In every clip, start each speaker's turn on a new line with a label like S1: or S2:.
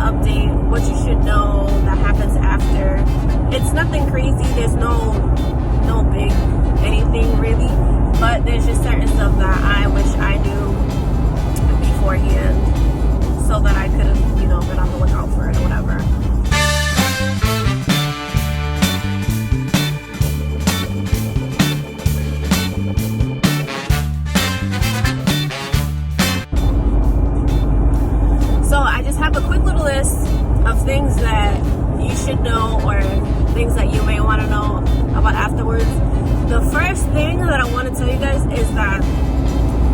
S1: update what you should know that happens after. It's nothing crazy. There's no big anything really, but there's just certain stuff that I wish I knew beforehand so that I could have, been on the lookout for it or whatever. So I just have a quick little list of things that you should know or things that you may want to know about afterwards. The first thing that I want to tell you guys is that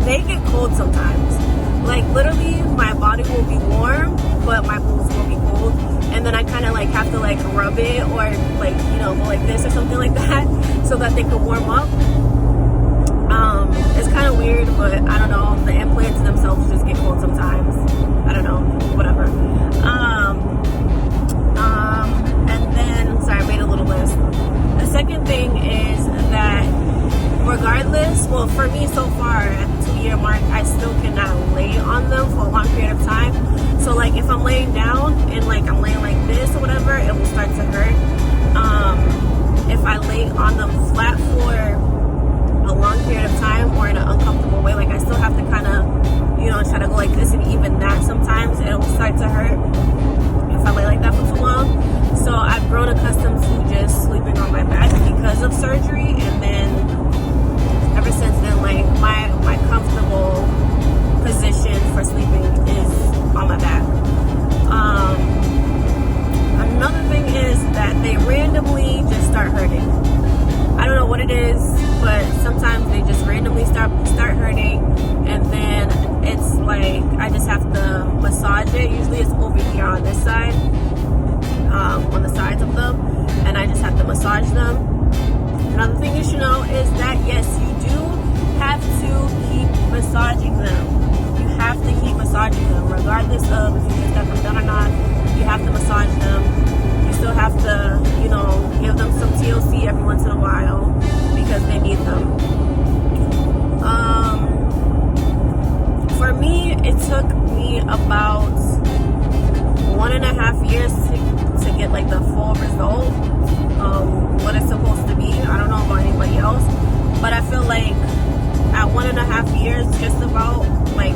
S1: they get cold sometimes. Like literally my body will be warm, but my boobs will be cold. And then I kind of have to rub it or go like this or something like that so that they can warm up. It's kind of weird, but I don't know. The implants themselves just get cold sometimes. I don't know, whatever. And then, sorry, I made a little list. The second thing is that regardless, well, for me so far at the 2-year mark, I still cannot lay on them for a long period of time. So if I'm laying down and I'm laying like this or whatever, it will start to hurt. If I lay on them flat for a long period of time or in an uncomfortable way, I still have to kind of, try to go like this, and even that sometimes it will start to hurt if I lay like that for too long. So I've grown accustomed to just sleeping on my back because of surgery, and then ever since then, my comfortable position for sleeping is on my back. Another thing is that they randomly just start hurting. I don't know what it is, but sometimes they just randomly start hurting, and then it's I just have to massage it. Usually it's over here on this side, on the sides of them, and I just have to massage them. Another thing you should know is that yes, you do have to keep massaging them. You have to keep massaging them, regardless of if you just got them done or not. You have to massage them. You still have to, give them some TLC every once in a while because they need them. For me, it took me about 1.5 years to get the full result, what it's supposed to be. I don't know about anybody else, but I feel at 1.5 years, just about they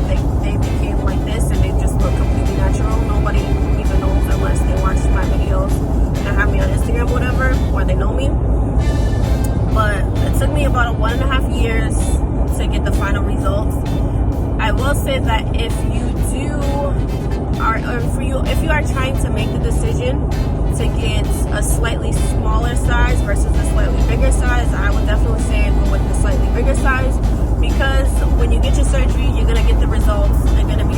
S1: became like this, and they just look completely natural. Nobody even knows unless they watch my videos and have me on Instagram or whatever, or they know me. But it took me about 1.5 years to get the final results. I will say that if you are trying to make the decision to get a slightly smaller size versus a slightly bigger size, I would definitely say go with the slightly bigger size, because when you get your surgery, you're gonna get the results. They're gonna be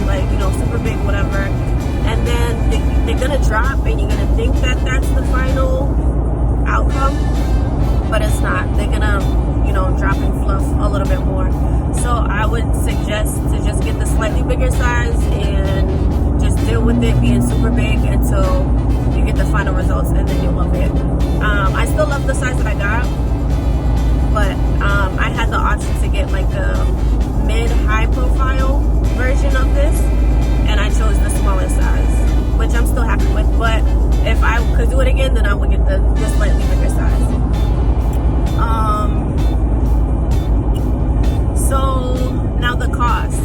S1: super big, whatever, and then they're gonna drop, and you're gonna think that that's the final outcome, but it's not. They're gonna drop and fluff a little bit more. So I would suggest to just get the slightly bigger size and just deal with it being super big until you get the final results, and then you'll love it. I still love the size that I got, but I had the option to get the mid-high profile version of this, and I chose the smaller size, which I'm still happy with. But if I could do it again, then I would get the slightly bigger size. So now the cost.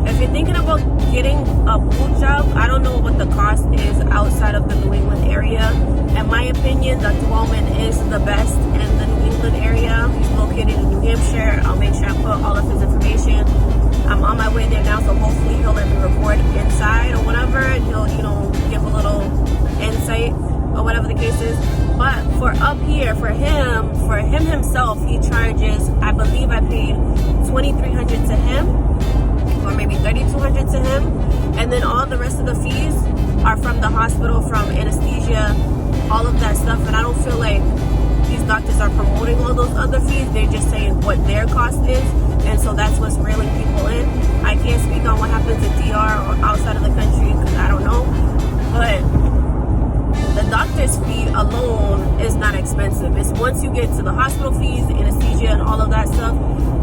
S1: If you're thinking about getting a boob job, I don't know what the cost is outside of the New England area. In my opinion, Dr. Wellman is the best in the New England area. He's located in New Hampshire. I'll make sure I put all of his information. I'm on my way there now, so hopefully he'll let me record inside or whatever, and he'll, give a little insight or whatever the case is. But for up here, for him himself, he charges, I believe I paid $2,300 to him, or maybe $3,200 to him, and then all the rest of the fees are from the hospital, from anesthesia, all of that stuff. And I don't feel like these doctors are promoting all those other fees. They're just saying what their cost is, and so that's what's reeling people in. I can't speak on what happens in DR or outside of the country because I don't know, but the doctor's fee alone is not expensive. It's once you get to the hospital fees, the anesthesia, and all of that stuff.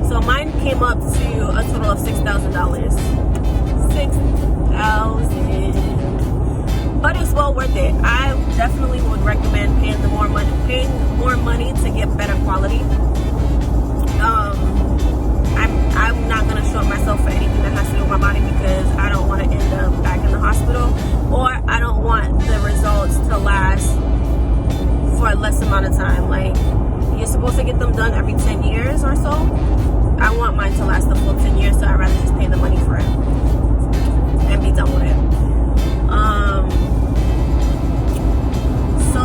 S1: So mine came up to a total of $6,000. $6,000. But well worth it. I definitely would recommend paying more money to get better quality. I'm not gonna short myself for anything that has to do with my body, because I don't want to end up back in the hospital, or I don't want the results to last for a less amount of time. Like, you're supposed to get them done every 10 years or so. I want mine to last the full 10 years, so I'd rather just pay the money for it and be done with it. So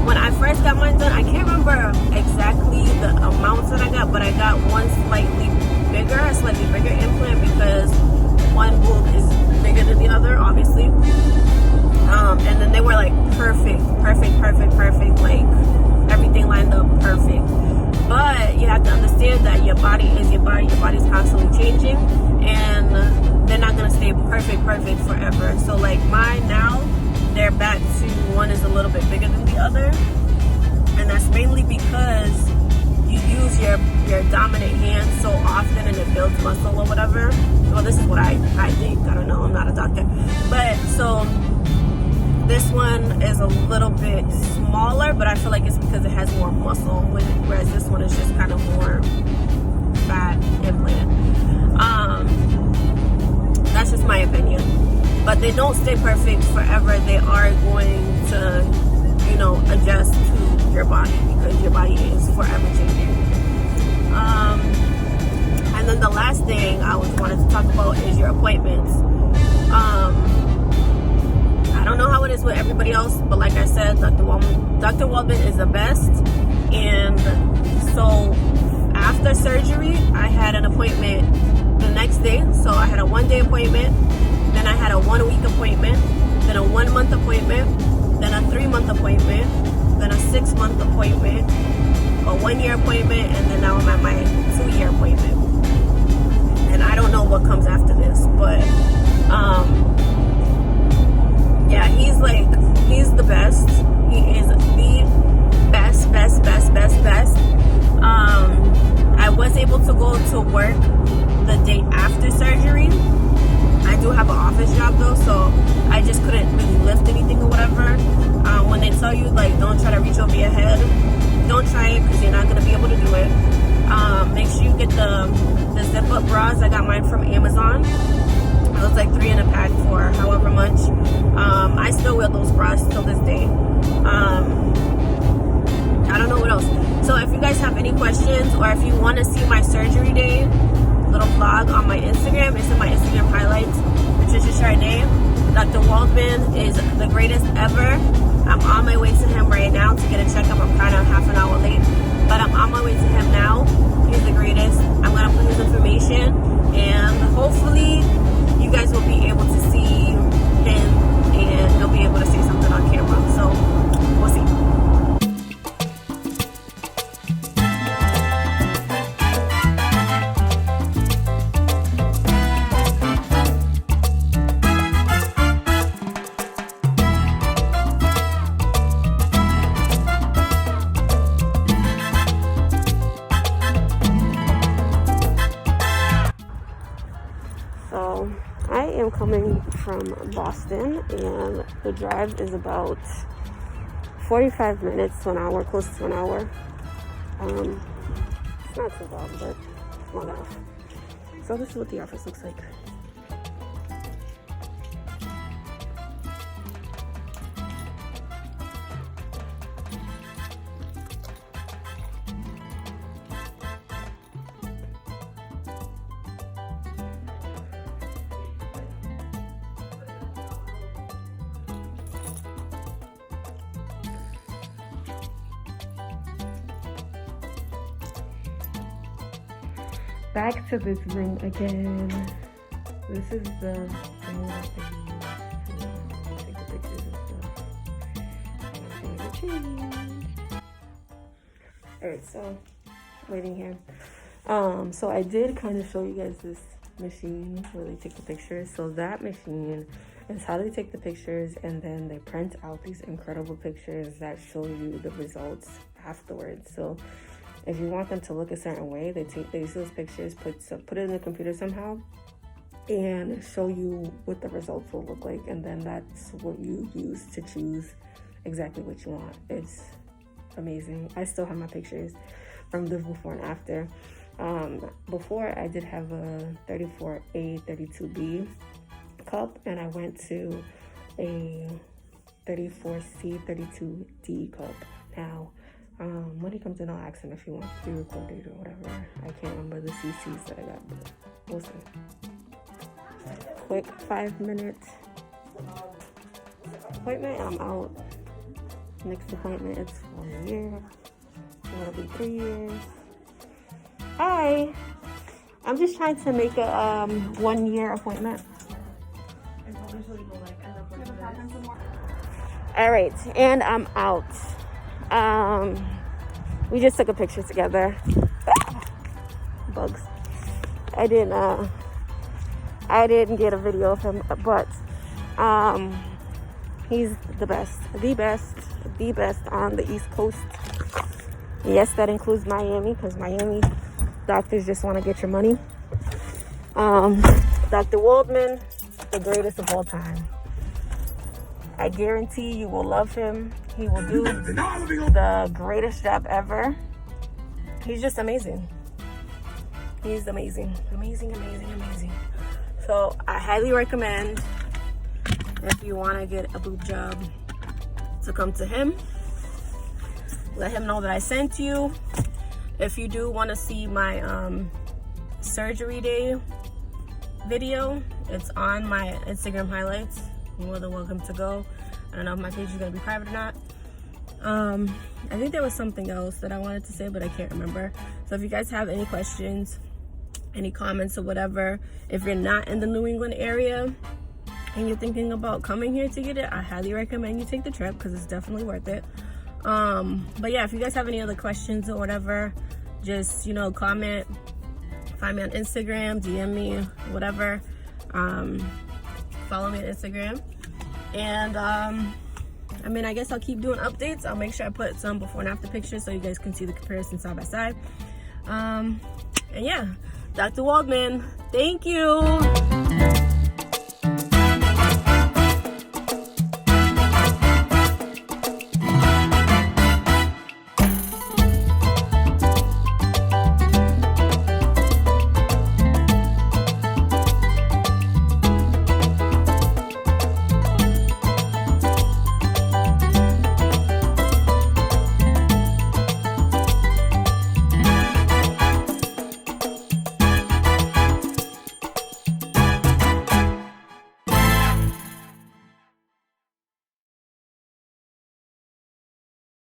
S1: when I first got mine done, I can't remember exactly the amounts that I got, but I got one slightly bigger implant, because one boob is bigger than the other, obviously. And then they were like perfect, like everything lined up perfect. But you have to understand that your body is your body. Your body's constantly changing, and they're not gonna stay perfect forever. So like mine now, they're back to one is a little bit bigger than the other, and that's mainly because you use your dominant hand so often, and it builds muscle or whatever. Well, this is what I think. I don't know. I'm not a doctor, but so this one is a little bit smaller, but I feel like it's because it has more muscle, whereas this one is just kind of more fat implant. That's just my opinion. But they don't stay perfect forever. They are going to, adjust to your body, because your body is forever changing. And then the last thing I wanted to talk about is your appointments. I don't know how it is with everybody else, but like I said, Dr. Waldman is the best. And so after surgery, I had an appointment the next day. So I had a 1-day appointment, then I had a 1-week appointment, then a 1-month appointment, then a 3-month appointment, then a 6-month appointment, a 1-year appointment, and then now I'm at my 2-year appointment. And I don't know what comes after this, but yeah, he's the best. He is the best. I was able to go to work the day after surgery. I do have an office job though, so I just couldn't really lift anything or whatever. When they tell you like don't try to reach over your head, don't try it, because you're not gonna be able to do it. Make sure you get the zip up bras. I got mine from Amazon. It was like 3 in a pack for however much. I still wear those bras till this day. I don't know what else. So if you guys have any questions, or if you want to see my surgery day little vlog on my Instagram, it's in my Instagram highlights. Patricia Charday. Dr. Waldman is the greatest ever. I'm on my way to him right now to get a checkup. I'm kind of half an hour late, but I'm on my way to him now. He's the greatest. I'm going to put his information, and hopefully you guys will be able to see him, and he'll be able to say something on camera. So we'll see. So I am coming from Boston, and the drive is about 45 minutes to an hour, close to an hour. It's not too bad, but long enough. So this is what the office looks like. Back to this room again. This is the thing that they use to take the pictures and stuff. Everything changed. Alright, so waiting here. So I did kind of show you guys this machine where they take the pictures. So that machine is how they take the pictures, and then they print out these incredible pictures that show you the results afterwards. So if you want them to look a certain way, they use those pictures, put it in the computer somehow, and show you what the results will look like, and then that's what you use to choose exactly what you want. It's amazing. I still have my pictures from the before and after. Before, I did have a 34A 32B cup, and I went to a 34C 32D cup. Now when he comes in, I'll ask him if he wants to be recorded or whatever. I can't remember the CCs that I got, but we'll see. Quick 5-minute appointment, I'm out. Next appointment is for a year. It'll be 3 years. Hi, I'm just trying to make a 1-year appointment. All right, and I'm out. We just took a picture together. Bugs. I didn't get a video of him, but he's the best on the East Coast. Yes, that includes Miami, because Miami doctors just want to get your money. Dr. Waldman, the greatest of all time. I guarantee you will love him. He will do the greatest job ever. He's just amazing. He's amazing. So I highly recommend, if you want to get a boob job, to come to him. Let him know that I sent you. If you do want to see my surgery day video, it's on my Instagram highlights. You're more than welcome to go. I don't know if my page is going to be private or not. I think there was something else that I wanted to say, but I can't remember. So if you guys have any questions, any comments or whatever, if you're not in the New England area and you're thinking about coming here to get it, I highly recommend you take the trip, because it's definitely worth it. But yeah, if you guys have any other questions or whatever, just, comment, find me on Instagram, DM me, whatever. Follow me on Instagram. And I guess I'll keep doing updates. I'll make sure I put some before and after pictures so you guys can see the comparison side by side. And yeah, Dr. Waldman, thank you.